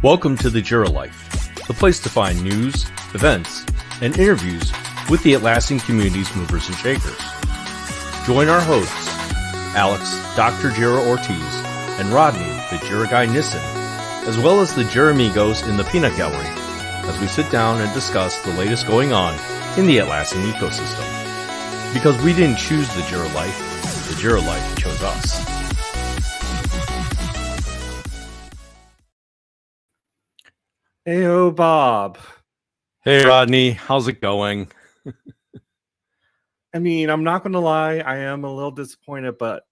Welcome to the Jura Life, the place to find news, events, and interviews with the Atlassian community's movers and shakers. Join our hosts, Alex, Dr. Jira Ortiz, and Rodney, the Jira Guy Nissen, as well as the Jira Amigos in the Peanut Gallery, as we sit down and discuss the latest going on in the Atlassian ecosystem. Because we didn't choose the Jira Life, the Jira Life chose us. Heyo, Bob. Hey, Rodney, how's it going? I mean, I'm not going to lie. I am a little disappointed, but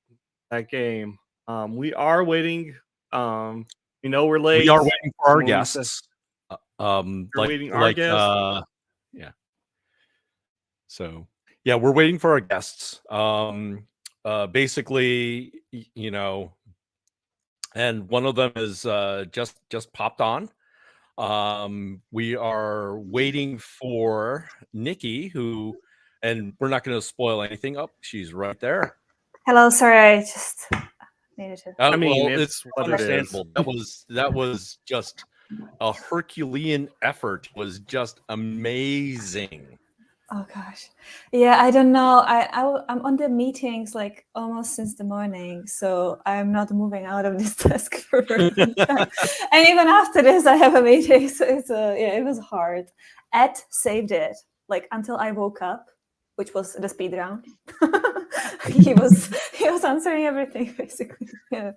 that game, we are waiting. We're late. We are waiting for our When we guests. waiting our guests? Yeah. So, yeah, we're waiting for our guests. Basically, and one of them is just popped on. We are waiting for Nikki, and we're not going to spoil anything. Oh, she's right there. Hello, sorry, I just needed to. It's understandable. That was just a Herculean effort. It was just amazing. Oh gosh, yeah, I don't know. I'm on the meetings like almost since the morning, so I'm not moving out of this desk for very long time. And even after this, I have a meeting. So it was hard. Ed saved it like until I woke up, which was the speed round. he was answering everything basically. Yeah.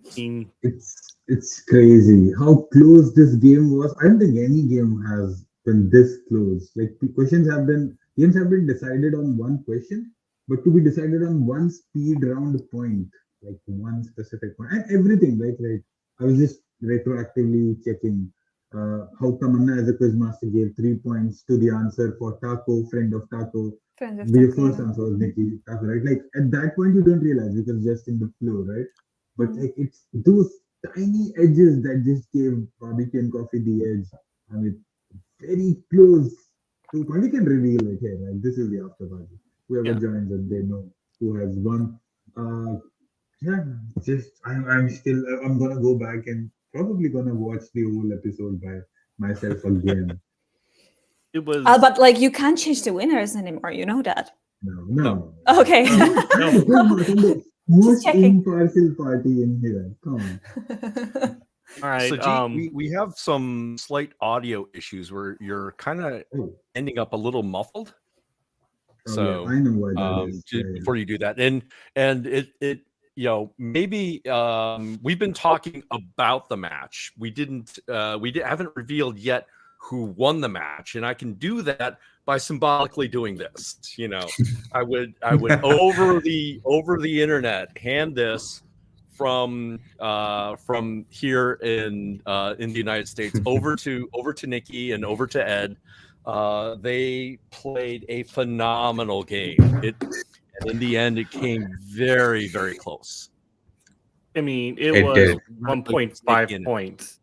It's crazy how close this game was. I don't think any game has been this close. Like games have been decided on one question, but to be decided on one speed round point, like one specific point, and everything. Right. I was just retroactively checking how Tamanna as a quizmaster gave 3 points to the answer for Taco, friend of Taco. The first answer was Nikki, Taco, right? Like at that point, you don't realize because just in the flow, right? But like it's those tiny edges that just gave barbecue and coffee the edge. I mean, very close. We can reveal it here. Like this is the after party. Whoever joins it, they know who has won. I'm gonna go back and probably gonna watch the whole episode by myself again. It was, but like you can't change the winners anymore. You know that. No. Okay. Most impartial party in here. Come on. all right. So, we have some slight audio issues where you're kind of ending up a little muffled. So I know why that is. Before you do that, and it maybe we've been talking about the match. We haven't revealed yet who won the match, and I can do that by symbolically doing this. I would over the internet hand this from here in the United States over to Nikki and over to Ed. They played a phenomenal game. And in the end, it came very, very close. I mean, it was 1.5 points.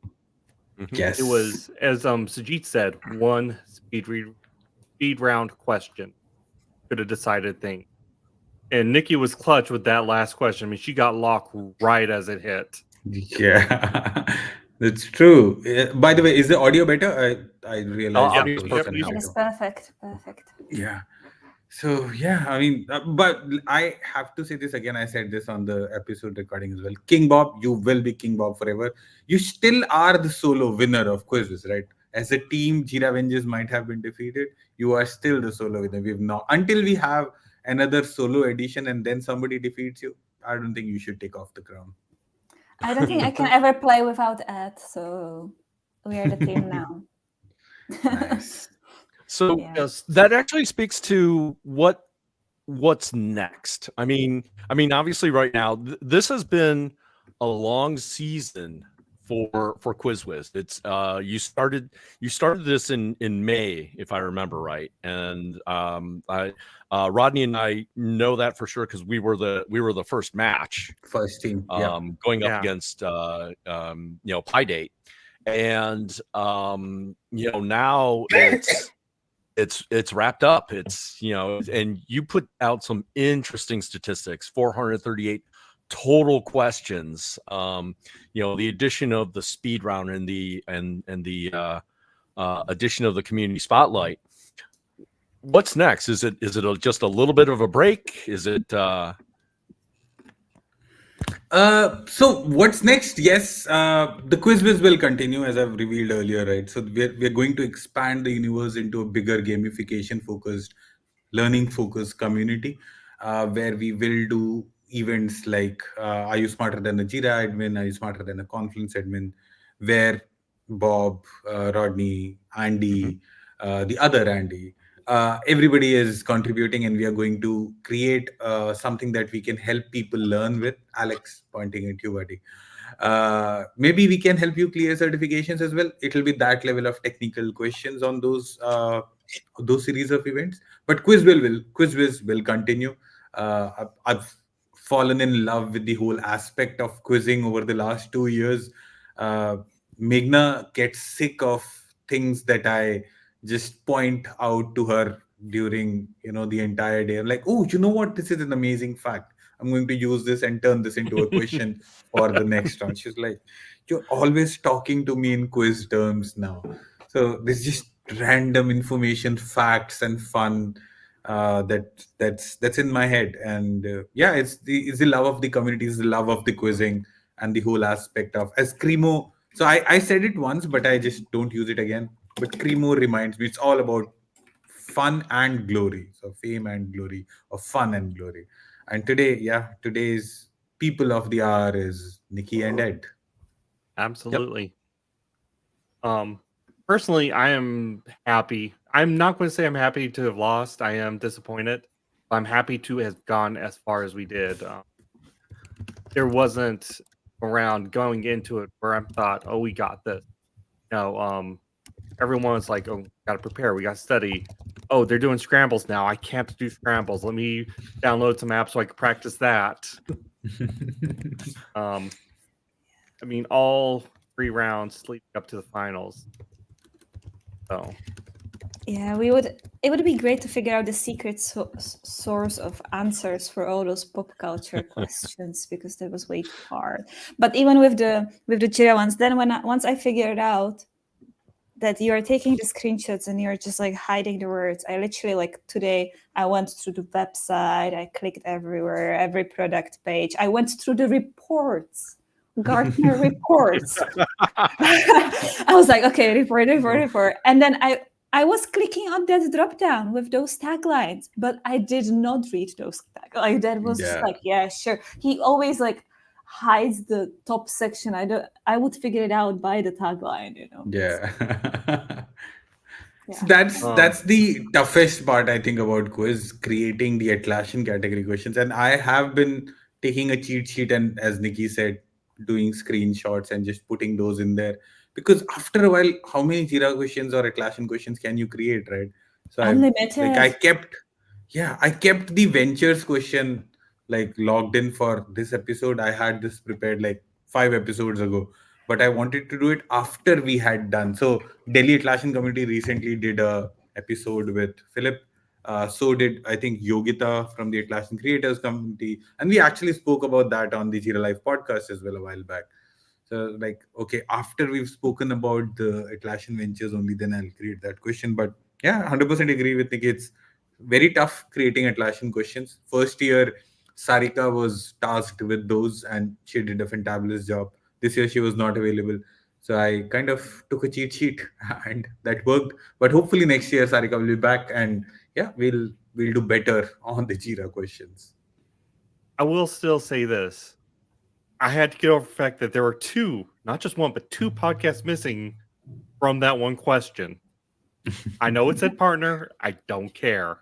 Yes, it was, as Sajid said, one speed round question could have decided things. And Nikki was clutch with that last question. I mean, she got locked right as it hit. Yeah, that's true. By the way, is the audio better? I realized. It's perfect. Yeah. So yeah, I mean, but I have to say this again. I said this on the episode recording as well. King Bob, you will be King Bob forever. You still are the solo winner of QuizWiz, right? As a team, Jira Avengers might have been defeated. You are still the solo winner. We've not until we have another solo edition and then somebody defeats you. I don't think you should take off the crown. I don't think I can ever play without Ed, so we are the team now. Nice. So that actually speaks to what's next. I mean, obviously, right now this has been a long season for QuizWiz. It's you started this in May, if I remember right, and Rodney and I know that for sure because we were the first team, going up against Pi Date, and now it's wrapped up. It's and you put out some interesting statistics: 438 total questions. The addition of the speed round and the addition of the community spotlight. What's next? Is it just a little bit of a break? Is it? So what's next? Yes, the QuizWiz will continue as I've revealed earlier, right? So we're going to expand the universe into a bigger gamification focused, learning focused community, where we will do events like Are You Smarter Than a Jira admin? Are You Smarter Than a Confluence admin? Where Bob, Rodney, Andy, the other Andy, everybody is contributing, and we are going to create something that we can help people learn with. Alex, pointing at you, buddy. Maybe we can help you clear certifications as well. It will be that level of technical questions on those series of events. But QuizWiz will continue. I've fallen in love with the whole aspect of quizzing over the last 2 years. Uh, Meghna gets sick of things that I just point out to her during the entire day. I'm like, oh, you know what? This is an amazing fact. I'm going to use this and turn this into a question for the next round. She's like, you're always talking to me in quiz terms now. So this just random information, facts, and fun that's in my head. And yeah, it's the love of the community, it's the love of the quizzing, and the whole aspect of as Cremo. So I said it once, but I just don't use it again. But Cremo reminds me it's all about fun and glory. So fame and glory, or fun and glory. And today's people of the hour is Nikki and Ed. Absolutely. Personally, I am happy. I'm not going to say I'm happy to have lost. I am disappointed. But I'm happy to have gone as far as we did. There wasn't around going into it where I thought, oh, we got this. No, everyone was like, oh, got to prepare. We got to study. Oh, they're doing scrambles now. I can't do scrambles. Let me download some apps so I can practice that. I mean, all 3 rounds leading up to the finals. So Yeah, it would be great to figure out the secret source of answers for all those pop culture questions, because that was way too hard. But even with the Jira ones, then once I figured out that you're taking the screenshots and you're just like hiding the words, I literally, like today, I went through the website, I clicked everywhere, every product page, I went through the reports. Gartner reports. I was like, okay, report. And then I was clicking on that drop down with those taglines, but I did not read those taglines. That was just like, yeah, sure. He always like hides the top section. I would figure it out by the tagline, Yeah. Yeah. So that's the toughest part, I think, about quiz, creating the Atlassian category questions. And I have been taking a cheat sheet and, as Nikki said, doing screenshots and just putting those in there. Because after a while, how many Jira questions or Atlassian questions can you create, right? So Unlimited. I kept the ventures question like logged in for this episode. I had this prepared like 5 episodes ago, but I wanted to do it after we had done. So Delhi Atlassian community recently did a episode with Philip. So did, I think, Yogita from the Atlassian creators community, and we actually spoke about that on the Jira Life podcast as well a while back. So like, okay, after we've spoken about the Atlassian ventures only, then I'll create that question. But yeah, 100% agree with Nick. It's very tough creating Atlassian questions. First year, Sarika was tasked with those, and she did a fantabulous job. This year, she was not available. So I kind of took a cheat sheet and that worked. But hopefully next year, Sarika will be back, and yeah, we'll do better on the Jira questions. I will still say this. I had to get over the fact that there were 2, not just 1, but 2 podcasts missing from that one question. I know it said partner. I don't care.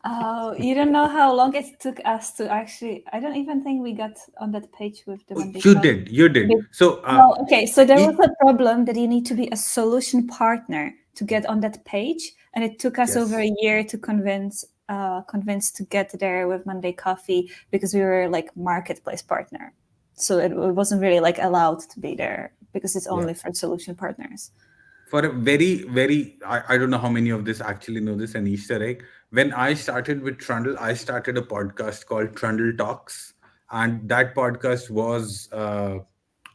Oh, you don't know how long it took us to actually. I don't even think we got on that page with the one. You did. So okay. So there was a problem that you need to be a solution partner to get on that page, and it took us over a year to convince to get there with Monday Coffee, because we were like marketplace partner. So it wasn't really like allowed to be there because it's only for solution partners. For a very, very, I don't know how many of this actually know this, an Easter egg. When I started with Trundle, I started a podcast called Trundle Talks. and that podcast was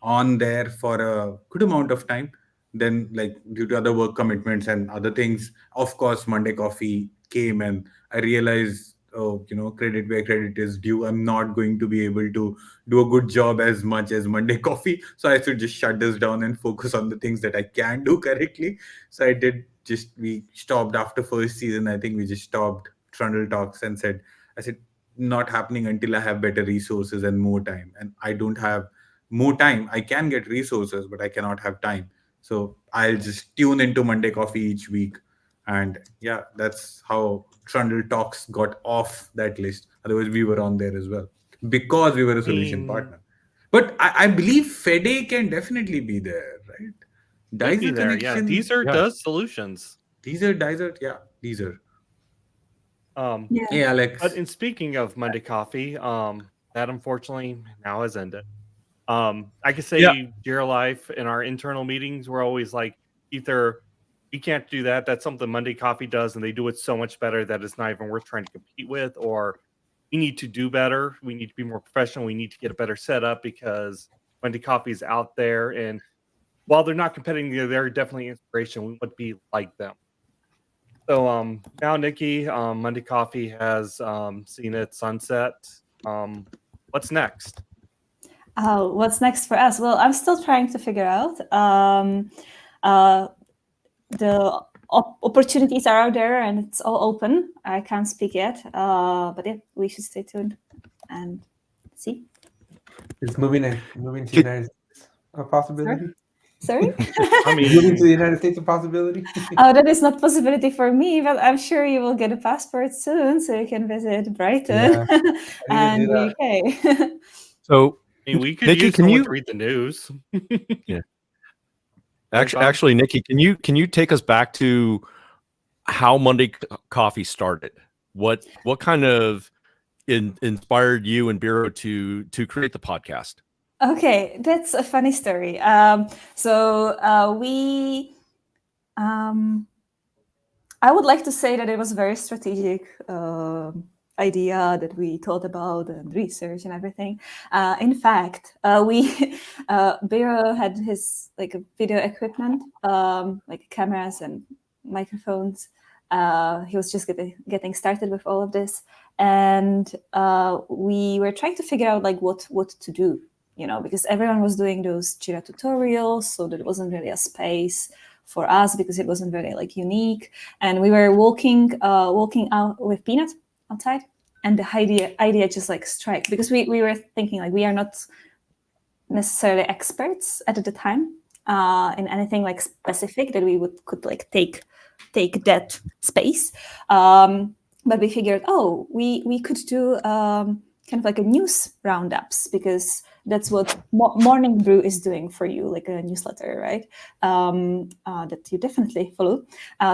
on there for a good amount of time. Then, like, due to other work commitments and other things, of course, Monday Coffee came, and I realized, oh, credit where credit is due. I'm not going to be able to do a good job as much as Monday Coffee, so I should just shut this down and focus on the things that I can do correctly. So I did. Just we stopped after first season. I think we just stopped Trundle Talks and I said, not happening until I have better resources and more time. And I don't have more time. I can get resources, but I cannot have time. So I'll just tune into Monday Coffee each week. And yeah, that's how Trundle Talks got off that list. Otherwise, we were on there as well because we were a solution partner. But I believe Fede can definitely be there, right? Could be Dizer there. Yeah, connection. Deezer does solutions. Dizer, yeah, Deezer. Yeah. Hey, Alex. But in speaking of Monday Coffee, that unfortunately now has ended. I could say Dear Life in our internal meetings, we're always like, either we can't do that. That's something Monday Coffee does, and they do it so much better that it's not even worth trying to compete with, or we need to do better. We need to be more professional. We need to get a better setup because Monday Coffee is out there. And while they're not competing, they're definitely inspiration. We want to be like them. So now, Nikki, Monday Coffee has seen its sunset. What's next? What's next for us? Well, I'm still trying to figure out. The opportunities are out there and it's all open. I can't speak yet, but yeah, we should stay tuned and see. Is moving to the United States a possibility? Sorry? I mean, Moving to the United States a possibility? Oh, that is not a possibility for me, but I'm sure you will get a passport soon so you can visit Brighton and the UK. So, I mean, we could Nikki, use someone to read the news. Yeah. Actually, Nikki, can you take us back to how Monday Coffee started? What kind of inspired you and Biro to create the podcast? Okay, that's a funny story. I would like to say that it was a very strategic idea that we thought about and research and everything. In fact, Biro had his video equipment, like cameras and microphones. He was just getting started with all of this, and we were trying to figure out what to do. Because everyone was doing those Jira tutorials, so there wasn't really a space for us because it wasn't very unique. And we were walking out with Peanut outside, and the idea just struck, because we were thinking we are not necessarily experts at the time in anything specific that we could take that space. But we figured, we could do kind of a news roundups, because that's what Morning Brew is doing for you, like a newsletter, right? That you definitely follow.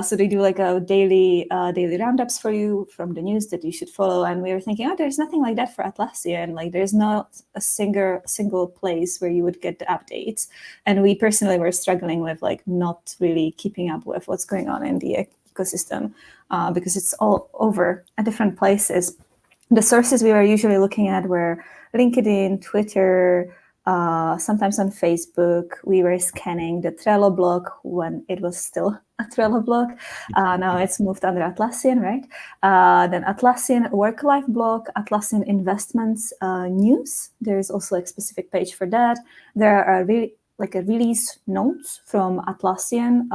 So they do a daily roundups for you from the news that you should follow. And we were thinking, there's nothing like that for Atlassian. There's not a single place where you would get the updates. And we personally were struggling with not really keeping up with what's going on in the ecosystem, because it's all over at different places. The sources we were usually looking at were LinkedIn, Twitter, sometimes on Facebook. We were scanning the Trello blog when it was still a Trello blog. Now it's moved under Atlassian, right? Then Atlassian Work-Life blog, Atlassian Investments news. There is also a specific page for that. There are a release notes from Atlassian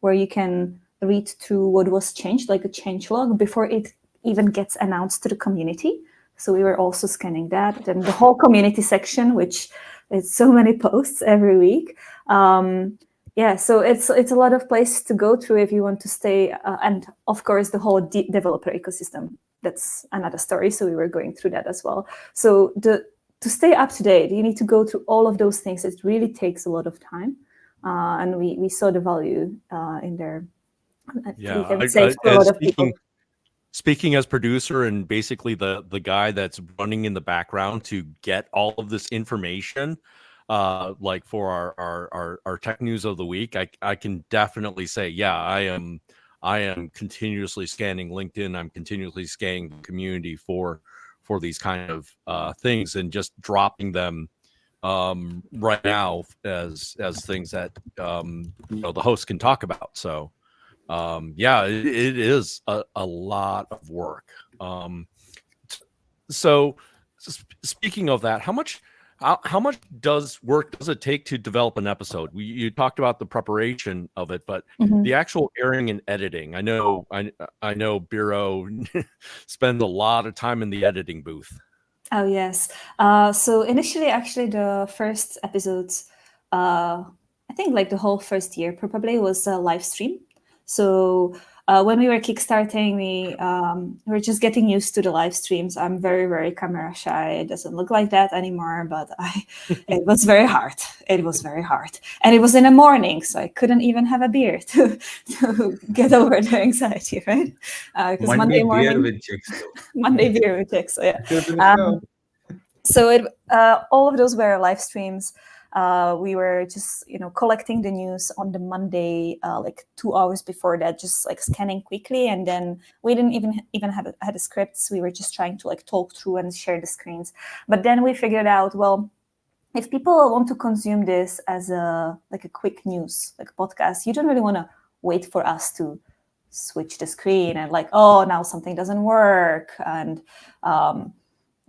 where you can read through what was changed, like a change log, before it even gets announced to the community. So we were also scanning that. Then the whole community section, which is so many posts every week. So it's a lot of places to go through if you want to stay. And of course, the whole developer ecosystem. That's another story. So we were going through that as well. So to stay up to date, you need to go through all of those things. It really takes a lot of time. And we saw the value in there. Speaking as producer and basically the guy that's running in the background to get all of this information, for our tech news of the week, I can definitely say, I am continuously scanning LinkedIn. I'm continuously scanning the community for for these kind of things, and just dropping them right now as things that the host can talk about. So yeah, it is a lot of work. So speaking of that, how much work does it take to develop an episode? You talked about the preparation of it, but the actual airing and editing. I know Biro spends a lot of time in the editing booth. Oh yes. So initially, actually, the first episodes, I think like the whole first year probably was a live stream. So when we were kickstarting, we were just getting used to the live streams. I'm very, very camera shy. It doesn't look like that anymore, but it was very hard. It was very hard. And it was in the morning, so I couldn't even have a beer to get over the anxiety, right? Because Monday morning, beer with chicks, though. Monday beer with chicks, so yeah. Good to know. So all of those were live streams. We were just, collecting the news on the Monday, like 2 hours before that, just like scanning quickly. And then we didn't even have a script. So we were just trying to like talk through and share the screens. But then we figured out, well, if people want to consume this as a quick news, like a podcast, you don't really want to wait for us to switch the screen and like, oh, now something doesn't work. And,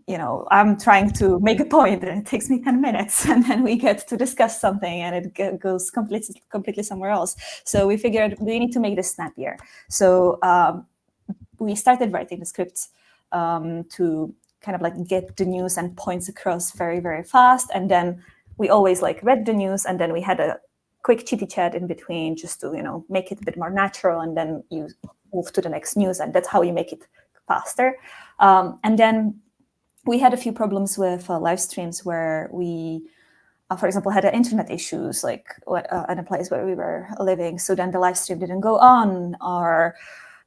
I'm trying to make a point and it takes me 10 minutes and then we get to discuss something and it goes completely somewhere else. So we figured we need to make this snappier. So we started writing the scripts to kind of like get the news and points across very, very fast. And then we always like read the news and then we had a quick chitty chat in between just to, make it a bit more natural. And then you move to the next news and that's how you make it faster. And then we had a few problems with live streams where we, for example, had internet issues, like in a place where we were living. So then the live stream didn't go on, or,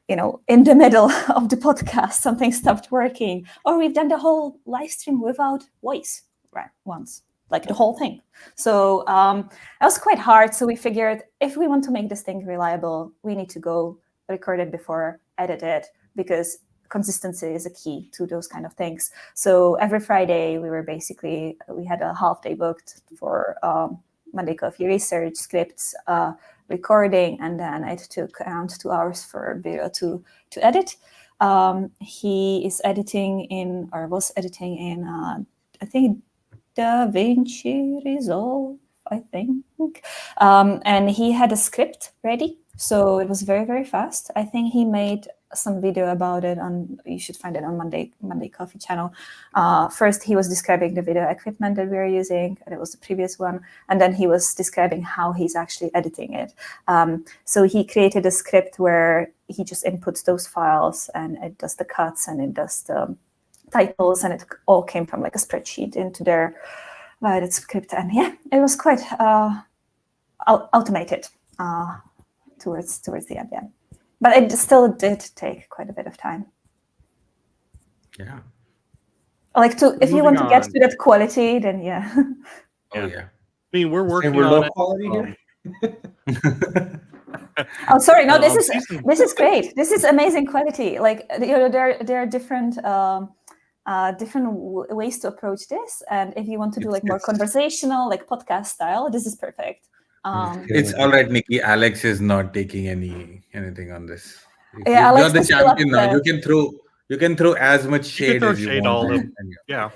in the middle of the podcast, something stopped working. Or we've done the whole live stream without voice, right, once, like the whole thing. So that was quite hard. So we figured if we want to make this thing reliable, we need to go record it before, edit it, because consistency is a key to those kind of things. So every Friday we had a half day booked for Monday Coffee research, scripts, recording, and then it took around 2 hours for Biro to edit. He is was editing in I think DaVinci Resolve, I think. And he had a script ready. So it was very, very fast. I think he made some video about it you should find it on Monday Coffee channel. First, he was describing the video equipment that we were using, and it was the previous one. And then he was describing how he's actually editing it. So he created a script where he just inputs those files and it does the cuts and it does the titles, and it all came from like a spreadsheet into their script. And yeah, it was quite automated towards the end, yeah. But it still did take quite a bit of time. Yeah. Like if you want to get to that quality, then yeah. Oh yeah. I mean, we're working we're on low it. quality here. Oh, sorry. No, this is great. This is amazing quality. Like there are different ways to approach this, and if you want to do like more conversational, like podcast style, this is perfect. It's all right, Nikki. Alex is not taking anything on this. Yeah, You're Alex the is still up champion now. there. You can throw as much shade throw as you shade want. all of- Yeah.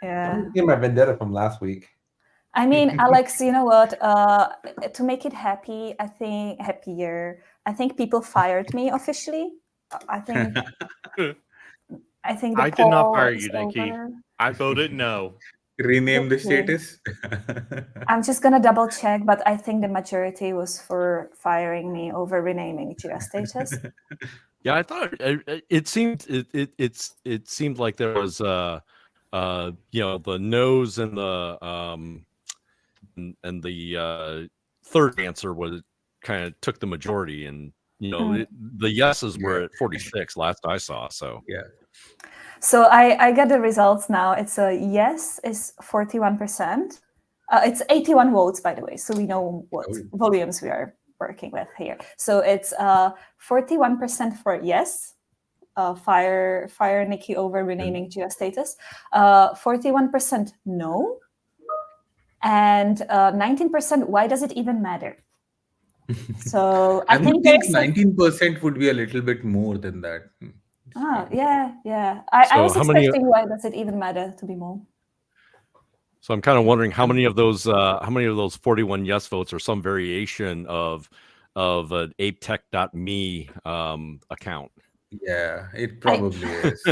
Yeah. Get my vendetta from last week. I mean, Alex, you know what? To make it happier, I think people fired me officially. I think the I did not poll fire is you, Nikki. over. I voted no. Rename the Okay. status. I'm just gonna double check, but I think the majority was for firing me over renaming Jira status. Yeah, I thought it seemed it seemed like there was the no's and the and the third answer was kind of took the majority, and the yeses were at 46 last I saw. So Yeah. So I get the results now. It's a yes is 41%. It's 81 votes, by the way, so we know what volumes we are working with here. So it's 41% for yes, fire Nikki over renaming Jira status. 41% no, and 19% why does it even matter? So I think there's 19% would be a little bit more than that. yeah. I So was how many? expecting why does it even matter to be more. So I'm kind of wondering how many of those 41 yes votes are some variation of an apetech.me account. Yeah, it probably is.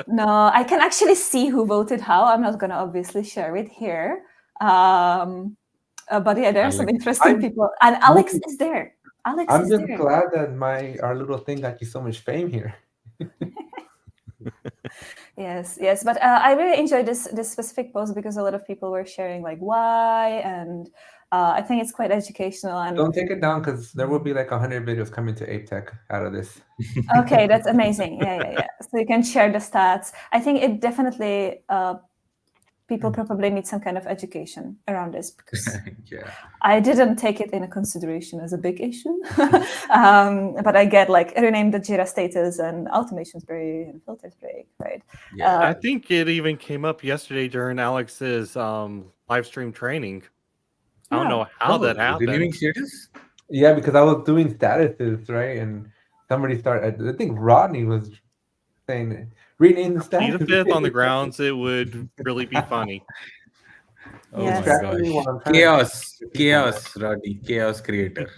No, I can actually see who voted how. I'm not going to obviously share it here. But yeah, there are some Alex. interesting people. And Alex is there. Alex I'm is just there. glad that our little thing got you so much fame here. Yes. But I really enjoyed this specific post because a lot of people were sharing like why, and I think it's quite educational. And Don't take it down because there will be like 100 videos coming to Ape Tech out of this. okay, that's amazing. Yeah. So you can share the stats. I think it definitely people probably need some kind of education around this because Yeah. I didn't take it into consideration as a big issue. But I get like rename the Jira status and automation break and filters break, right? Yeah. I think it even came up yesterday during Alex's live stream training. I don't know how that happened. Renaming status? Yeah, because I was doing statuses, right? And somebody started, I think Rodney was saying, rename the See the status. fifth on the grounds, it would really be funny. Oh Yes. my Distracting me while I'm gosh. trying to- Chaos, Rodney. Chaos creator.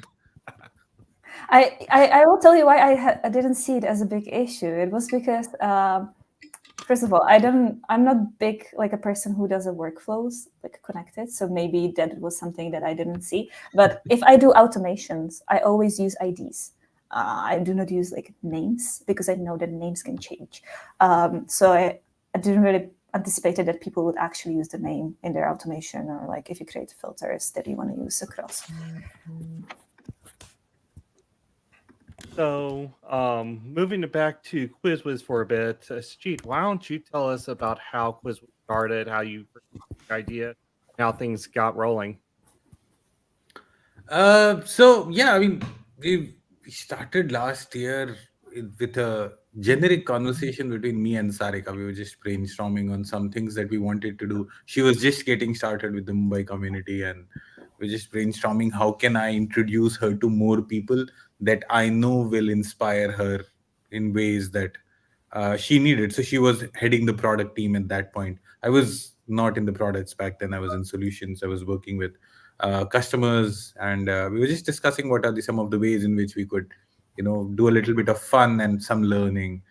I will tell you why I didn't see it as a big issue. It was because first of all, I'm not big like a person who does a workflows like connected. So maybe that was something that I didn't see. But if I do automations, I always use IDs. I do not use like names because I know that names can change. So I didn't really anticipated that people would actually use the name in their automation, or like if you create filters that you want to use across. So, moving it back to QuizWiz for a bit, Sajid, why don't you tell us about how QuizWiz started, how you the idea, how things got rolling? So yeah, I mean, we started last year with a generic conversation between me and Sarika. We were just brainstorming on some things that we wanted to do. She was just getting started with the Mumbai community, and we're just brainstorming how can I introduce her to more people that I know will inspire her in ways that she needed. So she was heading the product team at that point. I was not in the products back then. I was in solutions. I was working with customers, and we were just discussing what are some of the ways in which we could, do a little bit of fun and some learning.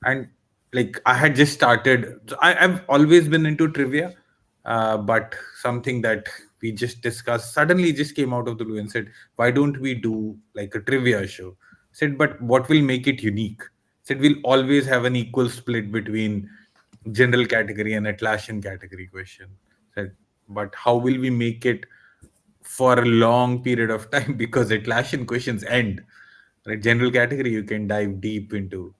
And like I had just started. So I've always been into trivia, but something that we just discussed suddenly just came out of the blue and said, why don't we do like a trivia show? Said, but what will make it unique? Said, we'll always have an equal split between general category and Atlassian category question. Said, but how will we make it for a long period of time? Because Atlassian questions end. Right? General category you can dive deep into,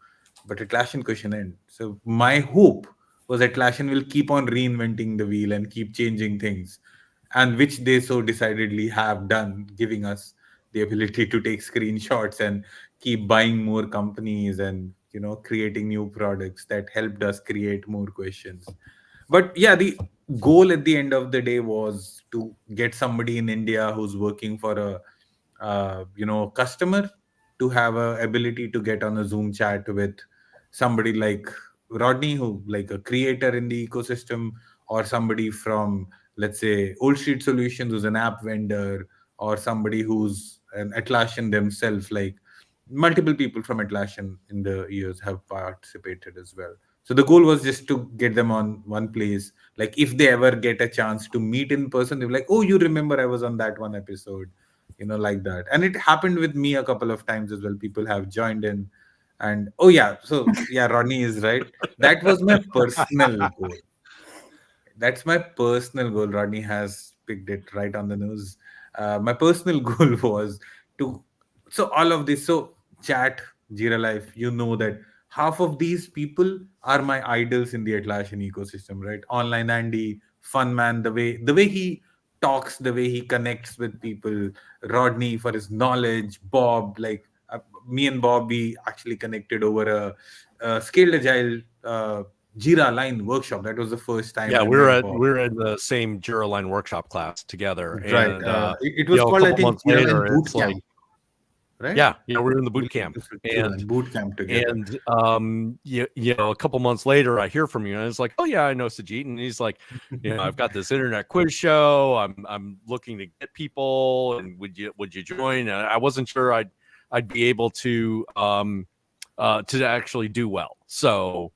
but Atlassian question end. So my hope was Atlassian will keep on reinventing the wheel and keep changing things, and which they so decidedly have done, giving us the ability to take screenshots and keep buying more companies and creating new products that helped us create more questions. But yeah, the goal at the end of the day was to get somebody in India who's working for a customer to have a ability to get on a Zoom chat with somebody like Rodney, who like a creator in the ecosystem, or somebody from, let's say, Old Street Solutions, who's an app vendor, or somebody who's an Atlassian themselves. Like multiple people from Atlassian in the years have participated as well. So the goal was just to get them on one place. Like if they ever get a chance to meet in person, they're like, "Oh, you remember I was on that one episode," like that. And it happened with me a couple of times as well. People have joined in, and oh yeah, so yeah, Ronnie is right. That was my personal goal. That's my personal goal. Rodney has picked it right on the nose. My personal goal was to, so all of this, so chat, Jira Life, that half of these people are my idols in the Atlassian ecosystem, right? Online Andy, fun man, the way he talks, the way he connects with people, Rodney for his knowledge, Bob, like me and Bob, we actually connected over a scaled agile Jira line workshop. That was the first time Yeah, I we're met at Bob. we're in the same Jira Line workshop class together, Right. and It you was know, a called, I couple think, months Jira Line later, Boot it's like, Camp, right? yeah, we're in the boot We camp, took the Jira and Line Boot Camp together. and you know, a couple months later, I hear from you, and it's like, oh yeah, I know Sajit, and he's like, you know, I've got this internet quiz show. I'm looking to get people, and would you join? And I wasn't sure I'd be able to actually do well. So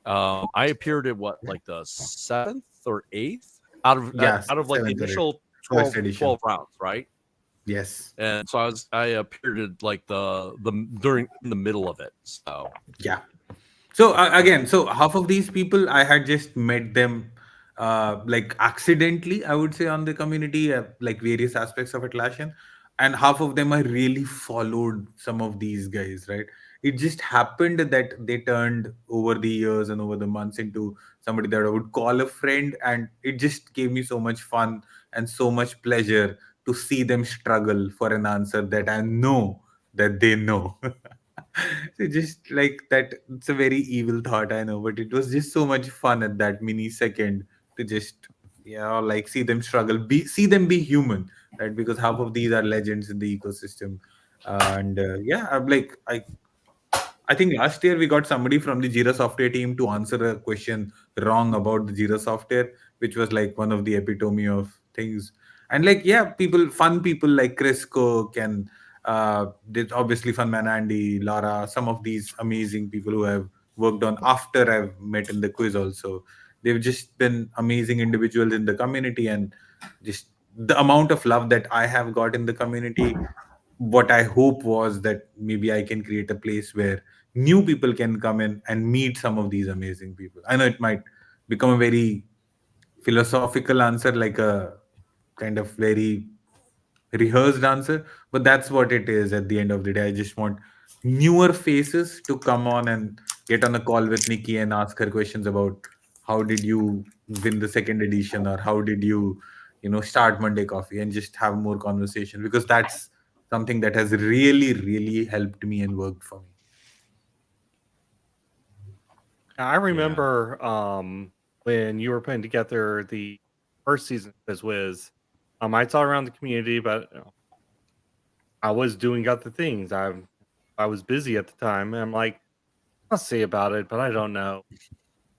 I appeared at what, like the 7th or 8th out of Yeah, like the 7th or 8th. initial First 12 edition. rounds, right? Yes. And so I appeared at like the during in the middle of it. So Yeah. So again, so half of these people I had just met them like accidentally, I would say, on the community, like various aspects of Atlassian, and half of them I really followed some of these guys, right? It just happened that they turned over the years and over the months into somebody that I would call a friend, and it just gave me so much fun and so much pleasure to see them struggle for an answer that I know that they know. So just like that, it's a very evil thought, I know, but it was just so much fun at that mini second to just, like see them struggle, see them be human, right? Because half of these are legends in the ecosystem, and I'm like, I think last year we got somebody from the Jira software team to answer a question wrong about the Jira software, which was like one of the epitome of things. And like, yeah, fun people like Chris Cook and there's obviously Fun Man Andy, Lara, some of these amazing people who have worked on after I've met in the quiz also. They've just been amazing individuals in the community, and just the amount of love that I have got in the community, what I hope was that maybe I can create a place where new people can come in and meet some of these amazing people. I know it might become a very philosophical answer, like a kind of very rehearsed answer, but that's what it is at the end of the day. I just want newer faces to come on and get on a call with Nikki and ask her questions about how did you win the second edition, or how did you, start Monday Coffee, and just have more conversation, because that's something that has really, really helped me and worked for me. I remember when you were putting together the first season of QuizWiz, I saw around the community, but I was doing other things. I was busy at the time, and I'm like, I'll say about it, but I don't know.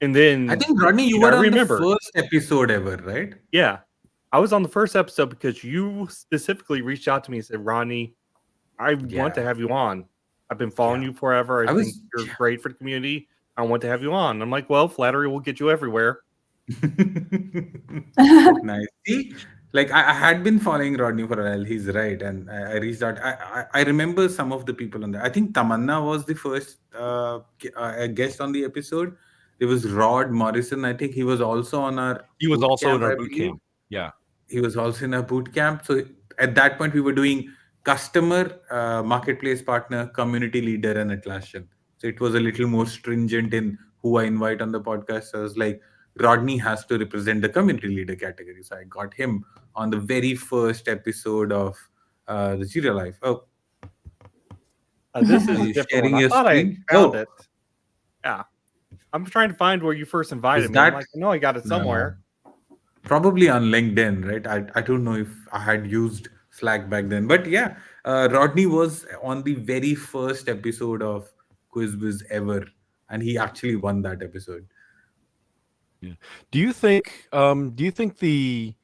And then I think, Rodney, you I were on the remember. first episode ever, right? Yeah, I was on the first episode because you specifically reached out to me and said, Ronnie, I want to Yeah. have you on. I've been following you forever. I think you're yeah. great for the community. I want to have you on. I'm like, well, flattery will get you everywhere. Nice. See, like I had been following Rodney for a while. He's right, and I reached out. I remember some of the people on there. I think Tamanna was the first guest on the episode. There was Rod Morrison. I think he was also on our. he was boot also camp, in our I boot believe. camp. Yeah. He was also in a boot camp. So at that point, we were doing customer, marketplace partner, community leader, and Atlassian. So it was a little more stringent in who I invite on the podcast. So I was like, Rodney has to represent the community leader category. So I got him on the very first episode of the Serial Life. Oh, This is are a you different sharing one. I your thought I screen? found Oh, it. Yeah. I'm trying to find where you first invited is me. I'm that like, no, I got it somewhere. probably on LinkedIn, right? I don't know if I had used Slack back then, but yeah, Rodney was on the very first episode of QuizWiz ever, and he actually won that episode. Yeah. Do you think the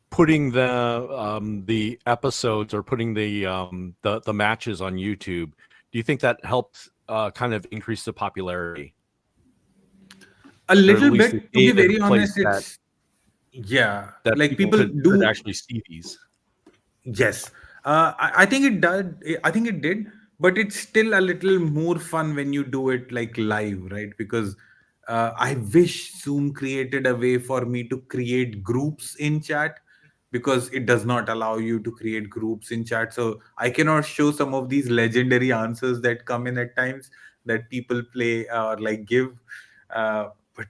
putting the episodes, or putting the matches on YouTube, do you think that helped kind of increase the popularity? A Or at little least bit, it to be gave it a very place honest, it's like people people could do. actually see these? Yes, I think it did. I think it did, but it's still a little more fun when you do it like live, right? Because I wish Zoom created a way for me to create groups in chat, because it does not allow you to create groups in chat. So I cannot show some of these legendary answers that come in at times that people play or like give. But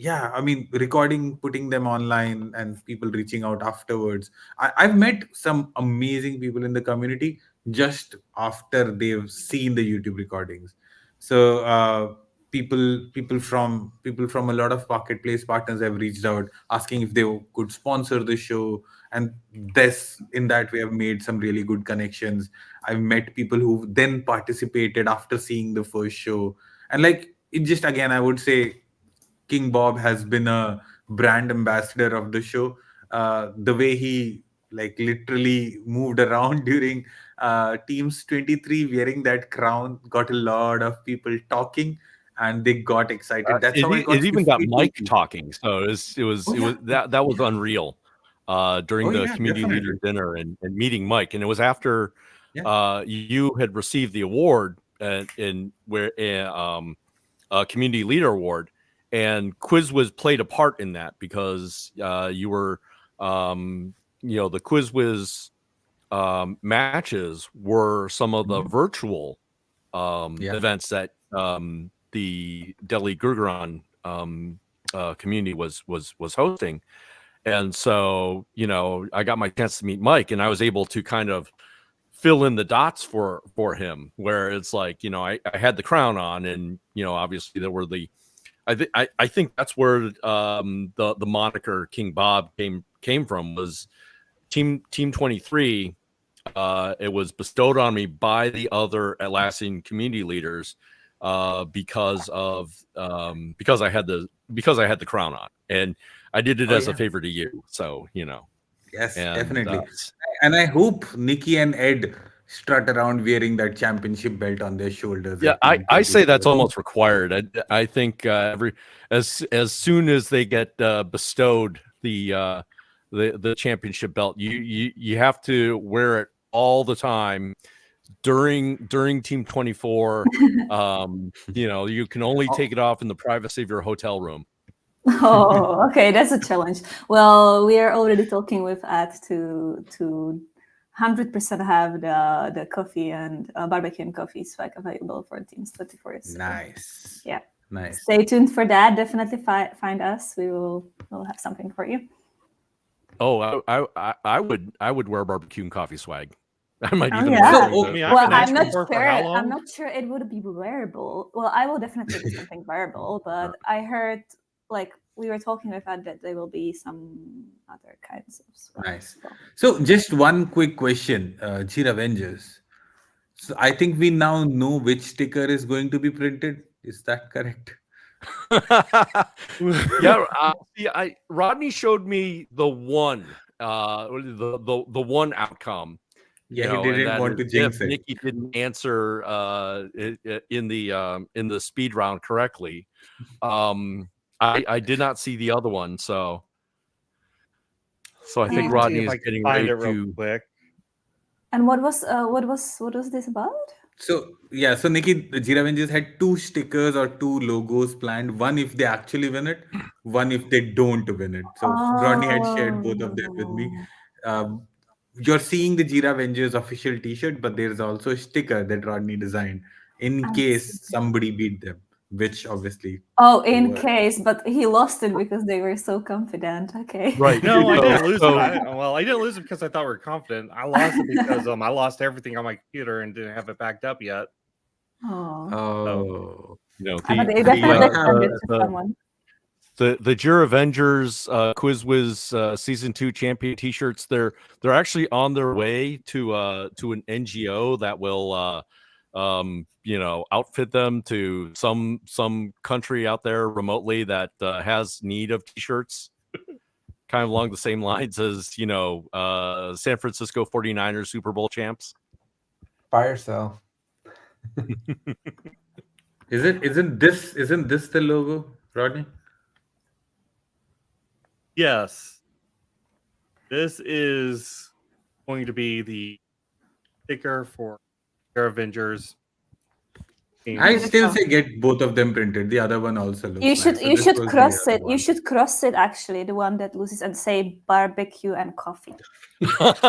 yeah, I mean, recording, putting them online, and people reaching out afterwards. I've met some amazing people in the community just after they've seen the YouTube recordings. So people from a lot of marketplace partners have reached out asking if they could sponsor the show, and this in that way I've made some really good connections. I've met people who then participated after seeing the first show, and like it just again I would say King Bob has been a brand ambassador of the show. The way he like literally moved around during Teams 23 wearing that crown got a lot of people talking, and they got excited. That's how I got It even got 50 Mike people. talking, so Oh, yeah. that was unreal. During Oh, the yeah, community leader definitely. dinner and meeting Mike, and it was after Yeah. you had received the award in where community leader award, and QuizWiz played a part in that because you were the QuizWiz matches were some of the virtual Yeah. events that the Delhi Gurgaon community was hosting. And so, I got my chance to meet Mike, and I was able to kind of fill in the dots for him, where it's like, I had the crown on, and obviously there were I think that's where the moniker King Bob came from, was Team 23. It was bestowed on me by the other Atlassian community leaders because I had the crown on, and I did it Oh, as a yeah. favor to you. So Yes, and definitely. And I hope Nikki and Ed strut around wearing that championship belt on their shoulders. yeah, at I say that's 24. almost required. I think as soon as they get bestowed the championship belt, you have to wear it all the time during Team 24. You can only take it off in the privacy of your hotel room. Oh, okay, that's a challenge. Well, we are already talking with Ed to 100% have the coffee and barbecue and coffee swag available for Teams 24. So, Nice. yeah. Nice. Stay tuned for that. Definitely find us. We'll have something for you. Oh, I would wear barbecue and coffee swag. I might Oh, even yeah. wear So, the- mean, I've Well, been I'm asking not for sure. how long? I'm not sure it would be wearable. Well, I will definitely do something wearable, but I heard like we were talking with Ed that there will be some other kinds of swag. nice. So just one quick question, Jira Avengers. So I think we now know which sticker is going to be printed. Is that correct? Yeah, Rodney showed me the one, the one outcome. Yeah, he and didn't that want to is if jinx it. Nikki didn't answer in the speed round correctly. I did not see the other one, so I Let me think see Rodney if is I can getting find ready it real to. quick. And what was this about? So yeah, so Nikki, the Jira Avengers had two stickers or two logos planned. One if they actually win it, one if they don't win it. So Rodney had shared both of them with me. Um, you're seeing the Jira Avengers official T-shirt, but there's also a sticker that Rodney designed in I case see. somebody beat them, which obviously. Oh, in was- case, but he lost it because they were so confident. Okay. Right. No, I So- didn't lose so- it. I didn't lose it because I thought we were confident. I lost it because I lost everything on my computer and didn't have it backed up yet. Oh. Oh. But they definitely send it to someone. The Jira Avengers QuizWiz season 2 champion T-shirts, they're actually on their way to an NGO that will outfit them to some country out there remotely that has need of T-shirts, kind of along the same lines as San Francisco 49ers Super Bowl champs. Fire sale. Isn't this the logo, Rodney? Yes. This is going to be the sticker for Air Avengers. I still say get both of them printed. The other one also looks You nice. should So you this should was the cross other it. one. You should cross it actually, the one that loses, and say barbecue and coffee.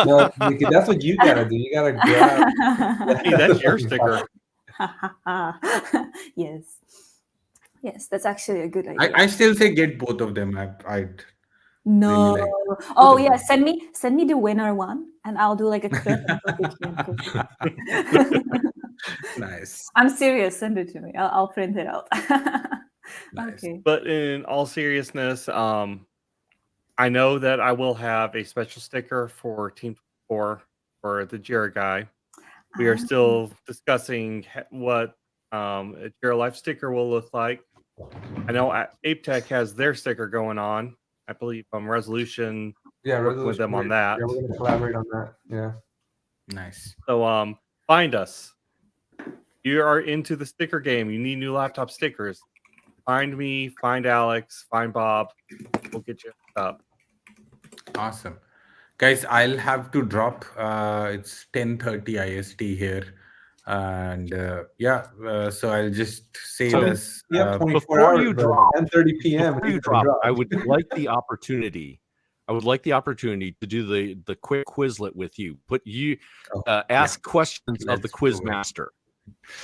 No, Nikki, that's what you gotta do. You gotta grab. Hey, that's your sticker. Yes. Yes, that's actually a good idea. I still say get both of them. I'd No. really like Oh both of yeah, them. send me the winner one, and I'll do like a clip and put it here and post it. Nice. I'm serious. Send it to me. I'll print it out. Nice. Okay. But in all seriousness, I know that I will have a special sticker for Team 4 for the Jira guy. We are still discussing what a Jira Life sticker will look like. I know Ape Tech has their sticker going on. I believe Resolution Yeah, working with them on that. Yeah, we're gonna collaborate on that. Yeah. Nice. So find us. You are into the sticker game. You need new laptop stickers. Find me, find Alex, find Bob. We'll get you up. Awesome. Guys, I'll have to drop. It's 10:30 IST here. And so I'll just say So, this. You have 24 before hours. you but drop, 10:30 p.m. before it you needs to be drop, dropped. I would like the opportunity. I would like the opportunity to do the quick Quizlet with you. Ask questions of the Let's quiz do it. master.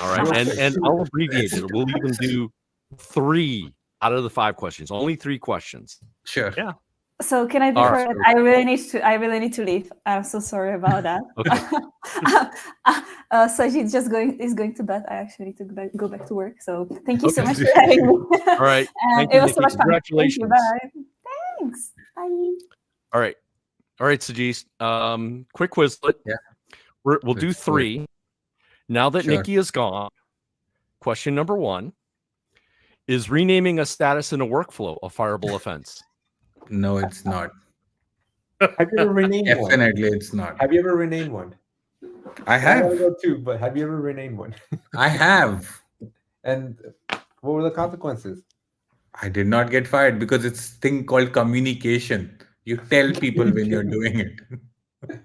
All right, and I'll abbreviate it. We'll even do 3 out of the 5 questions. Only 3 questions. Sure. Yeah. So can I be All right. heard? I really need to leave. I'm so sorry about that. Okay. Sajid is going to bed. I actually need to go back to work. So thank you so Okay. much for having me. All right. And Thank it you, was so Nikki. much fun. Thank you. Congratulations. Bye. Thanks. Bye. All right. Sajid. Quick Quizlet. Yeah. We'll do Let's do it. 3. Now that Sure. Nikki is gone, question number 1 is renaming a status in a workflow a fireable offense. No, it's not. Have you ever renamed one? Definitely, it's not. Have you ever renamed one? I I have. wanna go too, but have you ever renamed one? I have. And what were the consequences? I did not get fired because it's thing called communication. You tell people when you're doing it.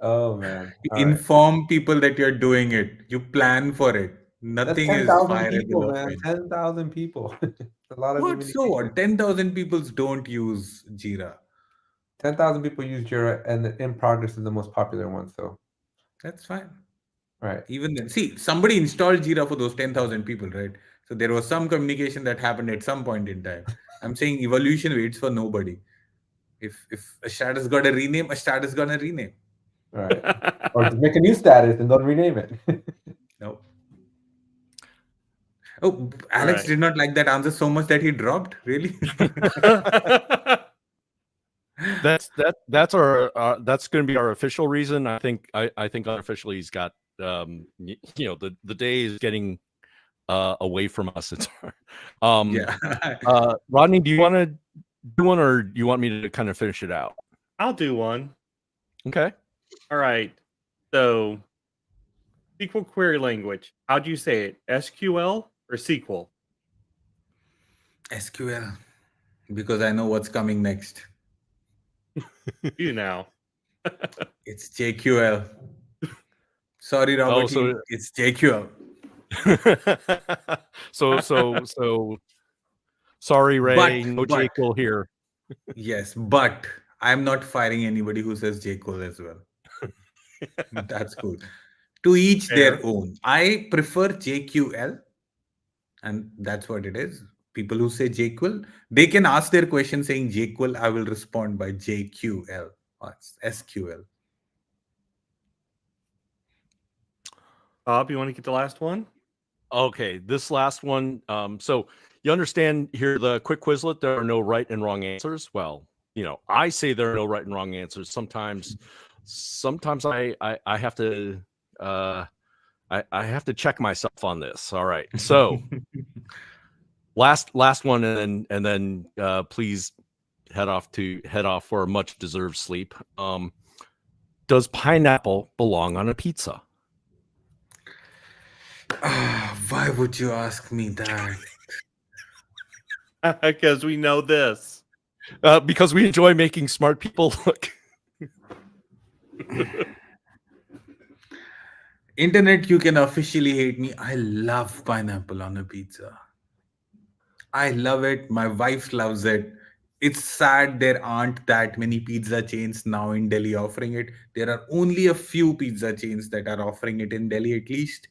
Oh man. You All right. inform people that you're doing it. You plan for it. That's Nothing is 10,000 people, fireable man. offense. 10,000 people. A lot of What? So communication. what? 10,000 people don't use Jira. 10,000 people use Jira, and the in progress is the most popular one. So, That's fine. right. Even then, see, somebody installed Jira for those 10,000 people, right? So there was some communication that happened at some point in time. I'm saying evolution waits for nobody. If a status got a rename, a status gonna rename. All right. Or just make a new status and don't rename it. No. Oh, Alex right. did not like that answer so much that he dropped. Really? That's going to be our official reason. I think unofficially he's got the day is getting away from us. It's Yeah. Rodney, do you want to do one, or do you want me to kind of finish it out? I'll do one. Okay. All right. So, SQL query language. How do you say it? SQL or SQL? SQL. Because I know what's coming next. You now. It's JQL. Sorry, Robert. so- It's JQL. so sorry, Ray. No but- JQL here. Yes, but I'm not firing anybody who says JQL as well. That's cool. To each their own. I prefer JQL, and that's what it is. People who say JQL, they can ask their question saying JQL. I will respond by JQL or SQL. Bob, you want to get the last one? Okay, this last one. So you understand here the quick Quizlet, there are no right and wrong answers. Well, I say there are no right and wrong answers. Sometimes I have to I have to check myself on this. All right. So last one, and then please head off for a much deserved sleep. Does pineapple belong on a pizza? Why would you ask me that? Because we know this. Because we enjoy making smart people look. Internet, you can officially hate me. I love pineapple on a pizza. I love it. My wife loves it. It's sad there aren't that many pizza chains now in Delhi offering it. There are only a few pizza chains that are offering it in Delhi, at least.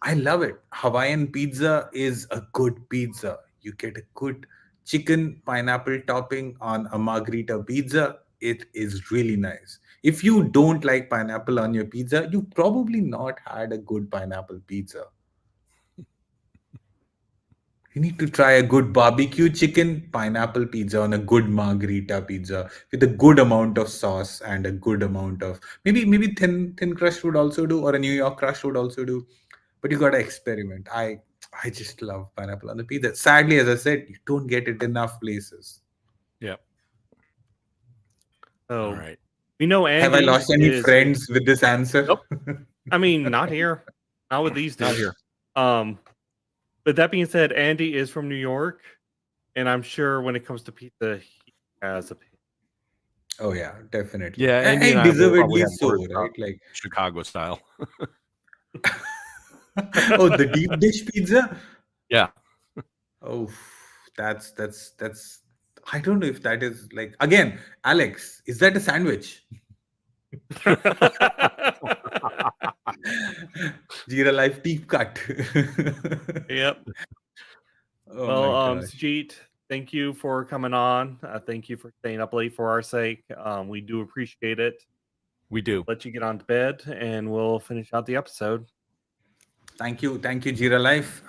I love it. Hawaiian pizza is a good pizza. You get a good chicken pineapple topping on a margherita pizza. It is really nice. If you don't like pineapple on your pizza, you probably not had a good pineapple pizza. You need to try a good barbecue chicken pineapple pizza on a good margherita pizza with a good amount of sauce and a good amount of maybe thin crust would also do, or a New York crust would also do. But you gotta experiment. I just love pineapple on the pizza. Sadly, as I said, you don't get it enough places. Yep. So All right. we know Have I Andy lost any is. friends with this answer? Nope. I mean, not here, not with these Not dudes. here. But that being said, Andy is from New York, and I'm sure when it comes to pizza, he has a. Oh yeah, definitely. Yeah, Andy and And I will probably deservedly have so, words about right? Like, Chicago style. oh, the deep dish pizza. Yeah. Oh, that's. I don't know if that is like again, Alex. Is that a sandwich? Jira life deep cut. Yep. Oh Well, my gosh. Sujit, thank you for coming on. Thank you for staying up late for our sake. We do appreciate it. We do. Let you get on to bed, and we'll finish out the episode. Thank you, Jira Life.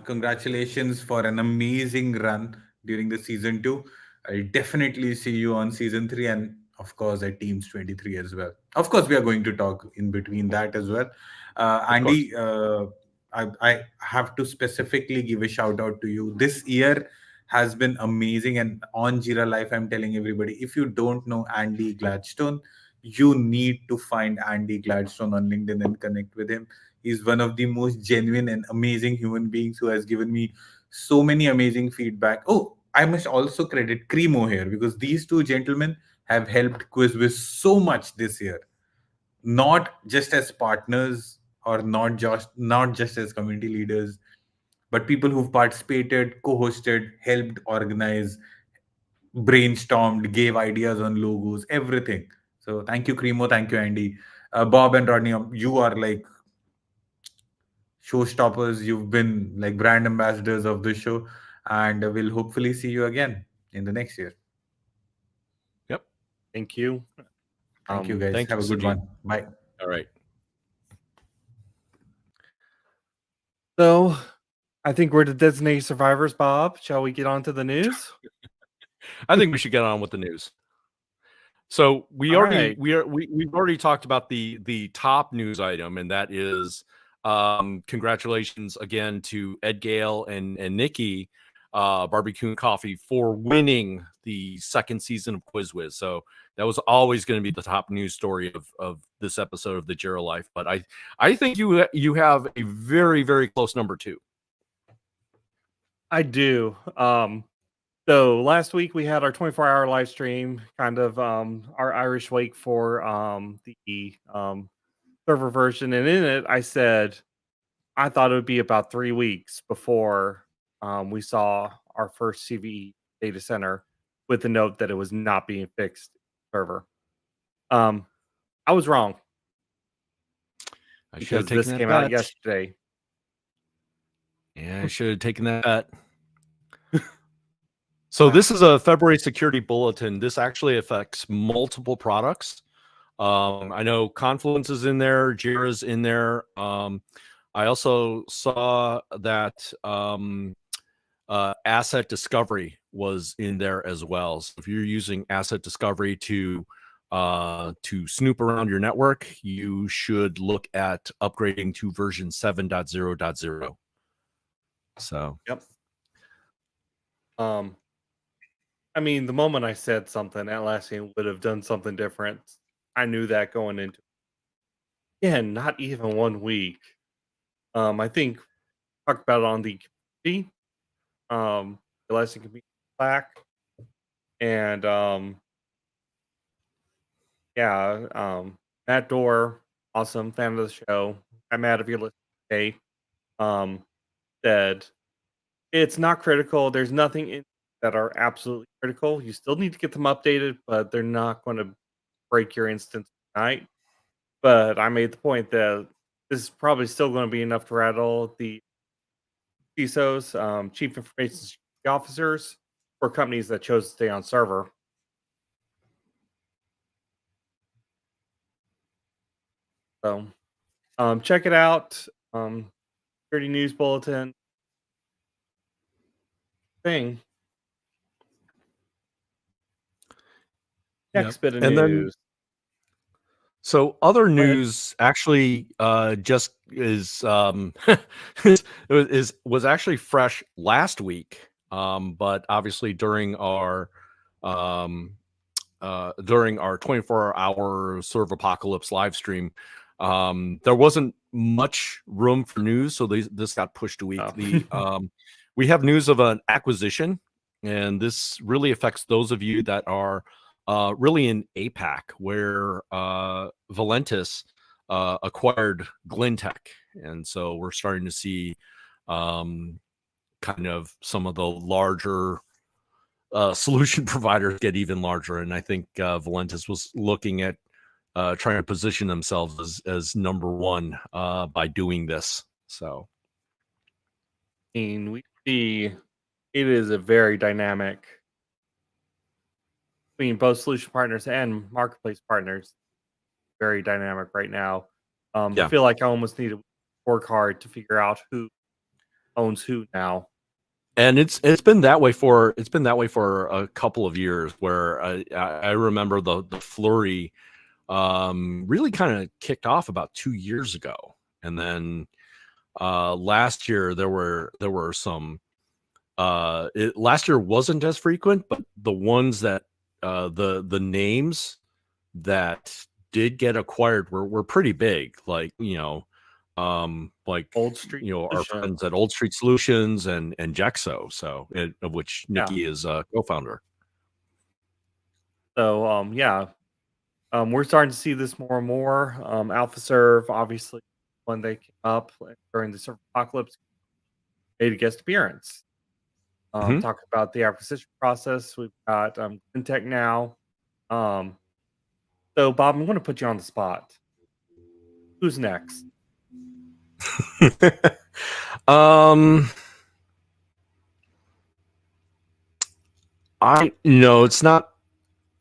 Congratulations for an amazing run during the season 2. I'll definitely see you on season 3, and of course at Teams 23 as well. Of course, we are going to talk in between that as well. Andy, I have to specifically give a shout out to you. This year has been amazing, and on Jira Life, I'm telling everybody, if you don't know Andy Gladstone, you need to find Andy Gladstone on LinkedIn and connect with him. He's one of the most genuine and amazing human beings who has given me so many amazing feedback. Oh, I must also credit Cremo here, because these two gentlemen have helped QuizWiz so much this year. Not just as partners, or not just as community leaders, but people who've participated, co-hosted, helped organize, brainstormed, gave ideas on logos, everything. So thank you, Cremo. Thank you, Andy. Bob and Rodney, you are like showstoppers. You've been like brand ambassadors of the show, and we'll hopefully see you again in the next year. Yep. Thank you. Thank you, guys. Thank Have you, a good Sujit. one. Bye. All right. So, I think we're the designated survivors, Bob. Shall we get on to the news? I think we should get on with the news. So we've already talked about the top news item, and that is congratulations again to Ed Gale and Nikki Barbecue and Coffee for winning the second season of QuizWiz. So that was always going to be the top news story of this episode of the Jira Life. But I think you have a very, very close number 2. I do. So last week we had our 24-hour live stream, kind of our Irish wake for the server version, and in it I said I thought it would be about 3 weeks before we saw our first CVE data center, with the note that it was not being fixed server. I was wrong. Because this came out yesterday. Yeah, I should have taken that bet. So this is a February security bulletin. This actually affects multiple products. I know Confluence is in there, Jira's in there. I also saw that Asset Discovery was in there as well. So if you're using Asset Discovery to snoop around your network, you should look at upgrading to version 7.0.0. So yep. I mean, the moment I said something, Atlassian would have done something different. I knew that going into not even 1 week. I think talked about it on the community, Atlassian community Slack, and Matt Dorr, awesome fan of the show. I'm mad if you're listening today. Said it's not critical. There's nothing in that are absolutely critical. You still need to get them updated, but they're not going to break your instance tonight. But I made the point that this is probably still going to be enough to rattle the CISOs, Chief Information Security Officers, for companies that chose to stay on server. So check it out. Security News Bulletin thing. Next bit of And then- news. So other ahead. news actually just is was actually fresh last week, but obviously during our 24-hour sort of apocalypse live stream, there wasn't much room for news, so this got pushed a week. Oh. We have news of an acquisition, and this really affects those of you that are really in APAC, where Valentis acquired Glintech, and so we're starting to see kind of some of the larger solution providers get even larger, and I think Valentis was looking at trying to position themselves as number one by doing this. So, I mean, we see it is a very dynamic between both solution partners and marketplace partners. Very dynamic right now. Yeah. I feel like I almost need to work hard to figure out who owns who now. and it's been that way for a couple of years, where I remember the flurry really kind of kicked off about 2 years ago, and then last year there were some last year wasn't as frequent, but the ones that the names that did get acquired were pretty big, like like Old Street, our Solutions. friends at Old Street Solutions and Jexo, so of which Nikki is a co-founder. So we're starting to see this more and more. AlphaServe, obviously, when they came up during the server apocalypse, made a guest appearance. Mhm. Talk about the acquisition process. We've got Glintech now. So Bob, I'm going to put you on the spot. Who's next? It's not.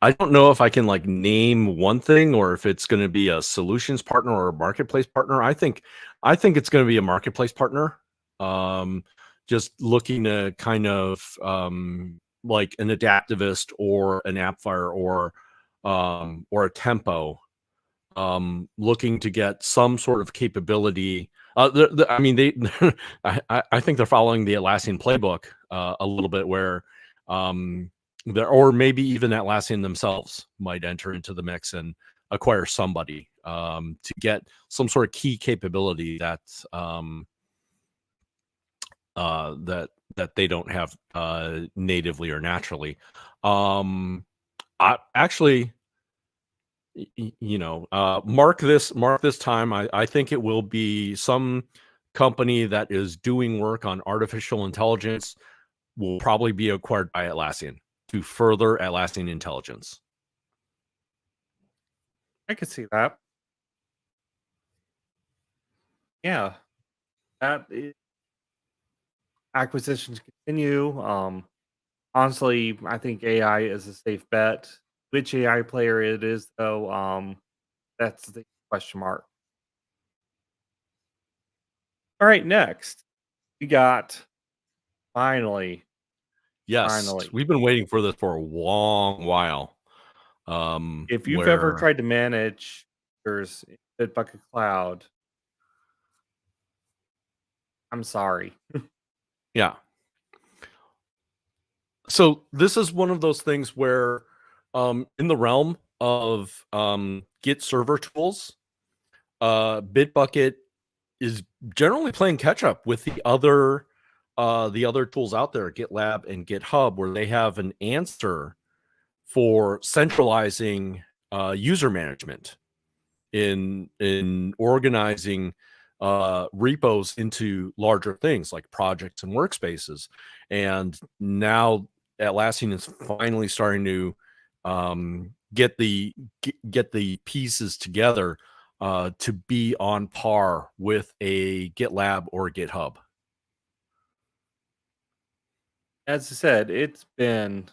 I don't know if I can like name one thing, or if it's going to be a solutions partner or a marketplace partner. I think it's going to be a marketplace partner. Just looking to kind of like an Adaptivist or an AppFire or a Tempo, looking to get some sort of capability. I mean, I think they're following the Atlassian playbook a little bit, where or maybe even Atlassian themselves might enter into the mix and acquire somebody to get some sort of key capability that they don't have natively or naturally. I actually, mark this time. I think it will be some company that is doing work on artificial intelligence will probably be acquired by Atlassian to further Atlassian intelligence. I could see that. Yeah, that is, acquisitions continue. Honestly, I think AI is a safe bet. Which AI player it is, though, that's the question mark. All right, next we got finally. Yes, we've been waiting for this for a long while. If you've ever tried to manage your Bitbucket Cloud, I'm sorry. Yeah. So this is one of those things where, in the realm of Git server tools, Bitbucket is generally playing catch up with the other tools out there, GitLab and GitHub, where they have an answer for centralizing user management in organizing repos into larger things like projects and workspaces. And now Atlassian is finally starting to get the pieces together to be on par with a GitLab or a GitHub? As I said, it's been,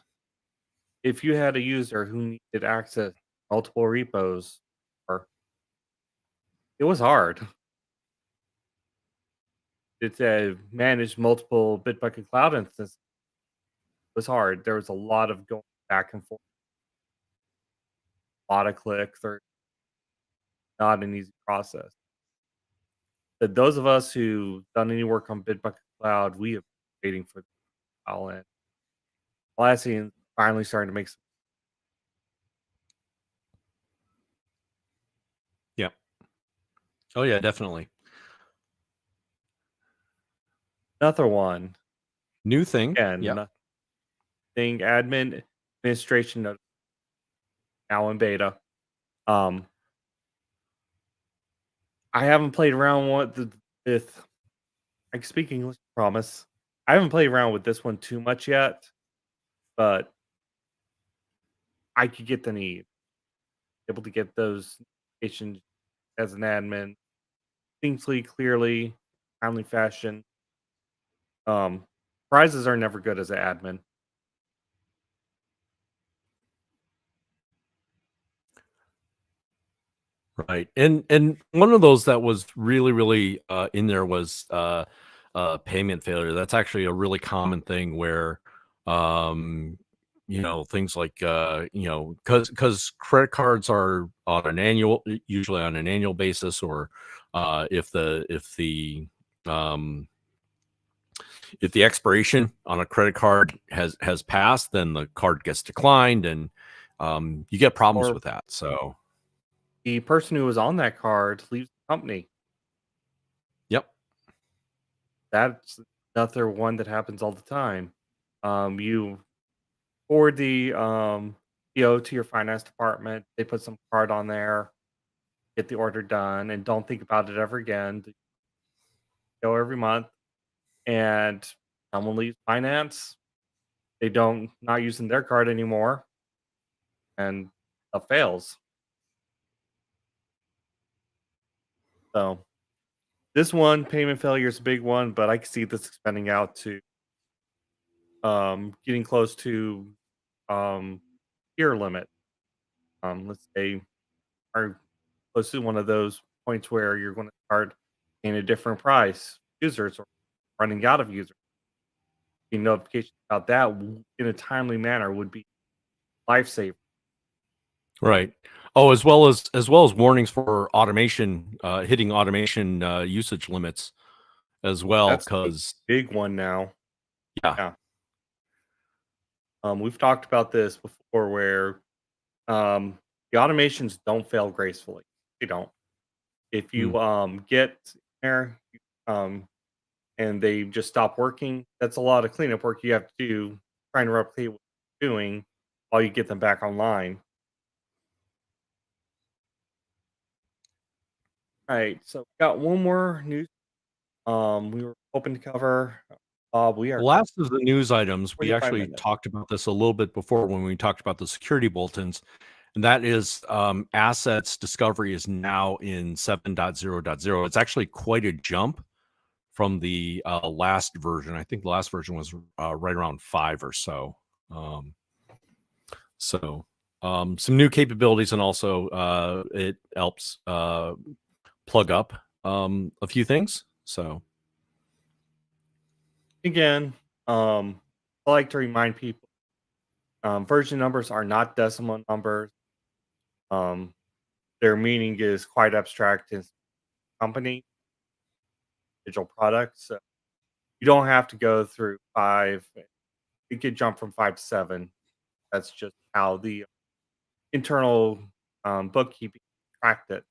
if you had a user who needed access to multiple repos, or it was hard. It's manage multiple Bitbucket cloud instances. It was hard. There was a lot of going back and forth, a lot of clicks, or not an easy process. But those of us who done any work on Bitbucket Cloud, we have been waiting for the file, and Atlassian finally starting to make some. Yeah. Oh yeah, definitely. Another one. New thing. Again, Yeah. thing admin administration notice now in beta. I haven't played around with I can speak English, promise. I haven't played around with this one too much yet, but I could get the need. Able to get those notifications as an admin distinctly, clearly, timely fashion. Prizes are never good as an admin. Right. And one of those that was really in there was payment failure. That's actually a really common thing where things like because credit cards are on an usually on an annual basis, or if the expiration on a credit card has passed, then the card gets declined, and you get problems Or with that. So the person who was on that card leaves the company. yep. That's another one that happens all the time. You forward the PO to your finance department. They put some card on there, get the order done, and don't think about it ever again. Go every month, and someone leaves finance. They don't not using their card anymore, and it fails. So this one, payment failure, is a big one, but I can see this expanding out to getting close to year limit. Let's say are close to one of those points where you're going to start paying a different price. Users or running out of users. Getting notifications about that in a timely manner would be lifesaver. Right. Oh, as well as warnings for automation, hitting automation usage limits as well, That's a because big one now. yeah. We've talked about this before, where the automations don't fail gracefully. They don't. If you get there and they just stop working, that's a lot of cleanup work you have to do trying to replicate what you're doing while you get them back online. All right, so we got one more news. We were hoping to cover. We The are last of the news items, we 45 actually minutes. talked about this a little bit before when we talked about the security bulletins, and that is assets discovery is now in 7.0.0. It's actually quite a jump from the last version. I think the last version was right around 5 or so. Some new capabilities, and also it helps plug up a few things. So Again, I like to remind people version numbers are not decimal numbers. Their meaning is quite abstract in company, digital products. So you don't have to go through 5. You could jump from 5 to 7. That's just how the internal bookkeeping tracked it.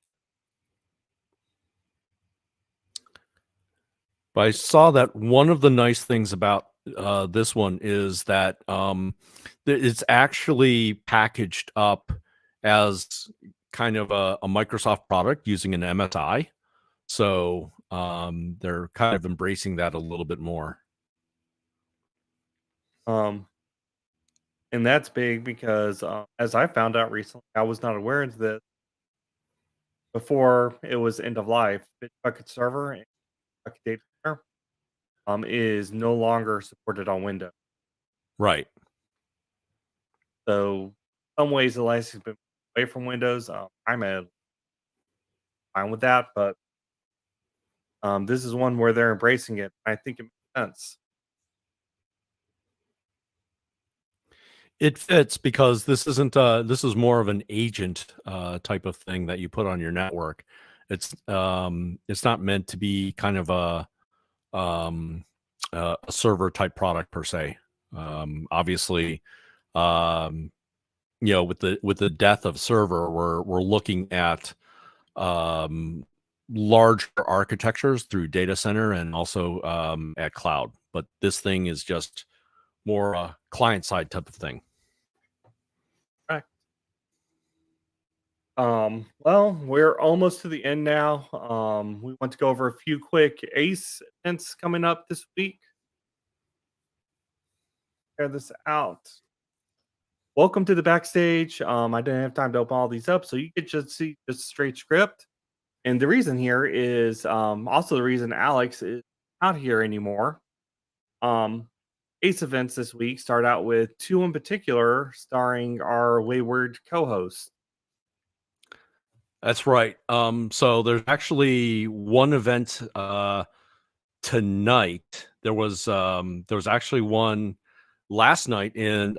but I saw that one of the nice things about this one is that it's actually packaged up as kind of a Microsoft product using an MSI. So they're kind of embracing that a little bit more. And that's big because as I found out recently, I was not aware of this. before it was end of life, Bitbucket server and Bitbucket data center is no longer supported on Windows. Right. So, in some ways, Elastic's been away from Windows. I'm fine with that, but this is one where they're embracing it. I think it makes sense. It fits because this isn't this is more of an agent type of thing that you put on your network. It's not meant to be kind of a server type product per se. Obviously, with the death of server, we're looking at larger architectures through data center and also at cloud. But this thing is just more a client side type of thing. Right. Well, we're almost to the end now. We want to go over a few quick ACE events coming up this week. Check this out. Welcome to the backstage. I didn't have time to open all these up, so you could just see just straight script. And the reason here is also the reason Alex is not here anymore. ACE events this week start out with two in particular, starring our wayward co-host. That's right. So there's actually one event tonight. There was actually one last night in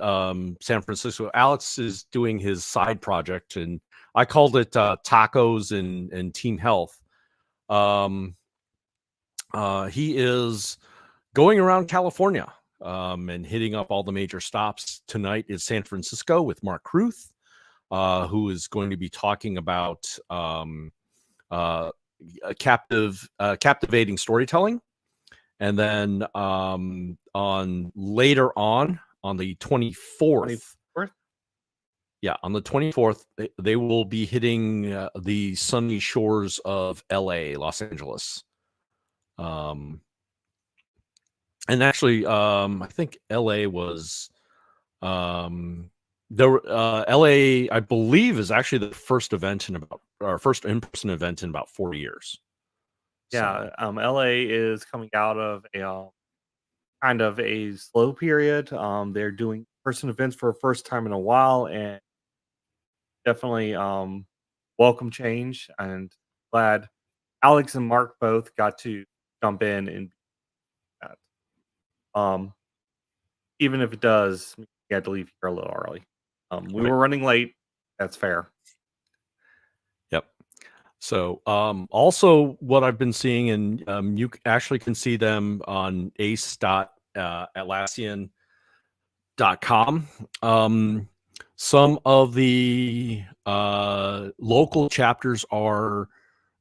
San Francisco. Alex is doing his side project, and I called it tacos and team health. He is going around California and hitting up all the major stops. Tonight is San Francisco with Mark Kruth, who is going to be talking about captivating storytelling. And then on later on the 24th, yeah, on the 24th, they will be hitting the sunny shores of LA, Los Angeles. And actually, I think LA was LA, I believe, is actually the first event first in-person event in about 4 years. Yeah, LA is coming out of a kind of a slow period. They're doing person events for the first time in a while, and definitely welcome change. And glad Alex and Mark both got to jump in and that. Even if it does, you had to leave here a little early. We were running late. That's fair. Yep. So also what I've been seeing, and you actually can see them on ace.atlassian.com. Some of the local chapters are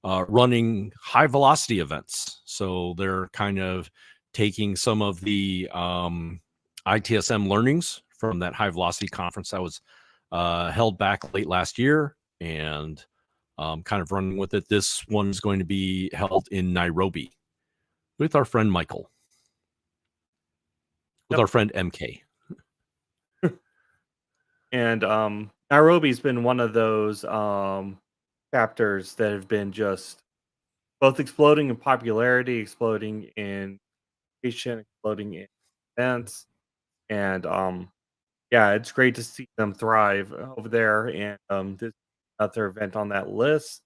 running high velocity events. So they're kind of taking some of the ITSM learnings from that high velocity conference that was held back late last year and kind of running with it. This one is going to be held in Nairobi with our friend Michael, with our friend MK. And Nairobi's been one of those chapters that have been just both exploding in popularity, exploding in education, exploding in events. And yeah, it's great to see them thrive over there. And this other event on that list.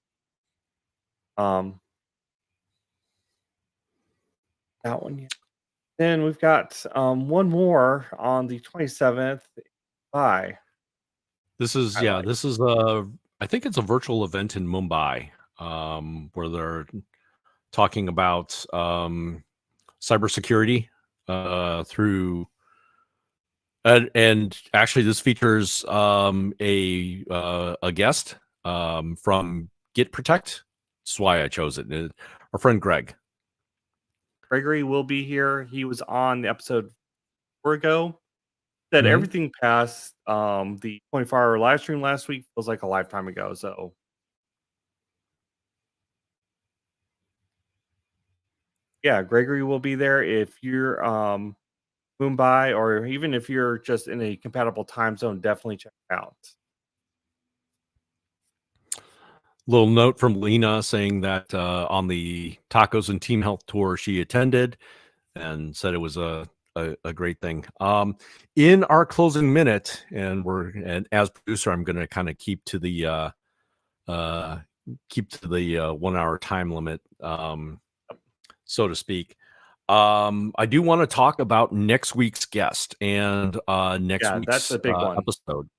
That one. Yeah. Then we've got one more on the 27th. Bye. This is I think it's a virtual event in Mumbai where they're talking about cybersecurity through and actually this features a guest from Git Protect. That's why I chose it. Our friend Gregory will be here. He was on the episode 4 ago. Said everything past the 24-hour live stream last week feels like a lifetime ago. So yeah, Gregory will be there. If you're Mumbai, or even if you're just in a compatible time zone, definitely check it out. Little note from Lena saying that on the Tacos and Team Health tour she attended and said it was a great thing. In our closing minute, and as producer, I'm going to kind of keep to the 1 hour time limit, so to speak. I do want to talk about next week's guest and next week's that's a big one. episode.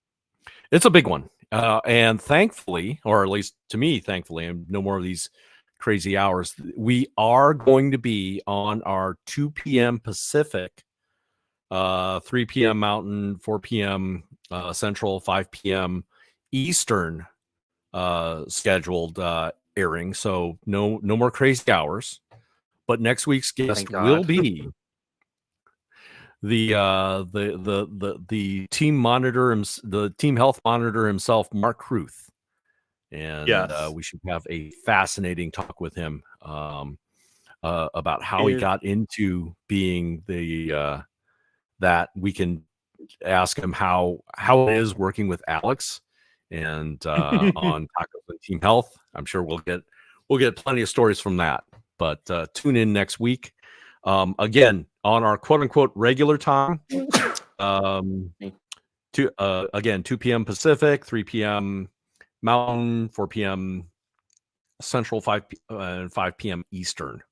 It's a big one. And thankfully, or at least to me, thankfully, and no more of these crazy hours, we are going to be on our 2 p.m. Pacific, 3 p.m. Mountain, 4 p.m. Central, 5 p.m. Eastern scheduled airing. So no more crazy hours. But next week's guest will be the team monitor, the team health monitor himself, Mark Ruth, and we should have a fascinating talk with him about how he got into being the that. We can ask him how it is working with Alex and on Tacos and Team Health. I'm sure we'll get plenty of stories from that. But tune in next week. Again, on our quote unquote regular time, 2 p.m. Pacific, 3 p.m. Mountain, 4 p.m. Central, 5 p.m. Eastern.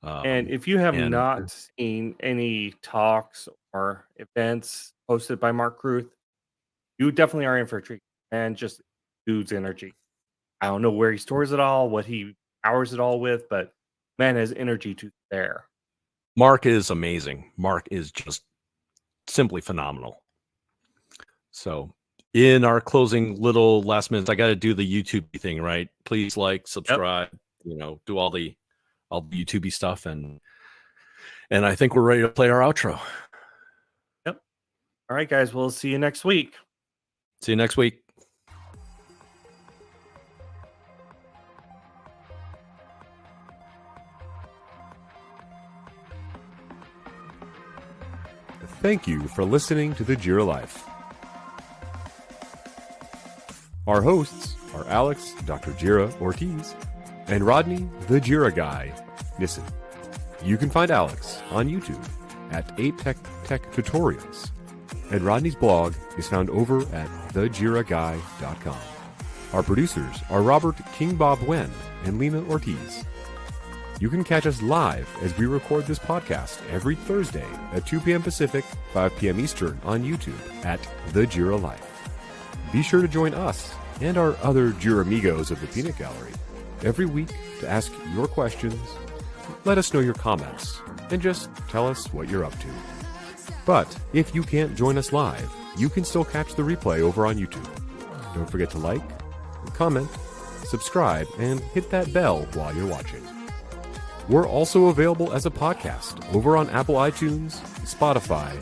And if you have not seen any talks or events hosted by Mark Ruth, you definitely are in for a treat. And just dude's energy. I don't know where he stores it all, what he powers it all with, but man has energy to there. Mark is amazing. Mark is just simply phenomenal. So in our closing little last minutes, I got to do the YouTube thing, right? Please like, subscribe, do all the YouTubey stuff. And I think we're ready to play our outro. Yep. All right, guys. We'll see you next week. See you next week. Thank you for listening to The Jira Life. Our hosts are Alex, Dr. Jira Ortiz, and Rodney, the Jira Guy, Nissen. You can find Alex on YouTube at Tech Tutorials, and Rodney's blog is found over at thejiraguy.com. Our producers are Robert King Bob Wen and Lena Ortiz. You can catch us live as we record this podcast every Thursday at 2 p.m. Pacific, 5 p.m. Eastern on YouTube at The Jira Life. Be sure to join us and our other Jira amigos of the Peanut Gallery every week to ask your questions, let us know your comments, and just tell us what you're up to. But if you can't join us live, you can still catch the replay over on YouTube. Don't forget to like, comment, subscribe, and hit that bell while you're watching. We're also available as a podcast over on Apple iTunes, Spotify,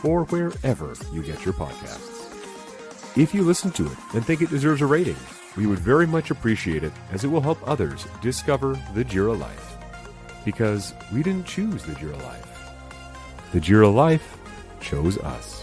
or wherever you get your podcasts. If you listen to it and think it deserves a rating, we would very much appreciate it, as it will help others discover the Jira Life. Because we didn't choose the Jira Life. The Jira Life chose us.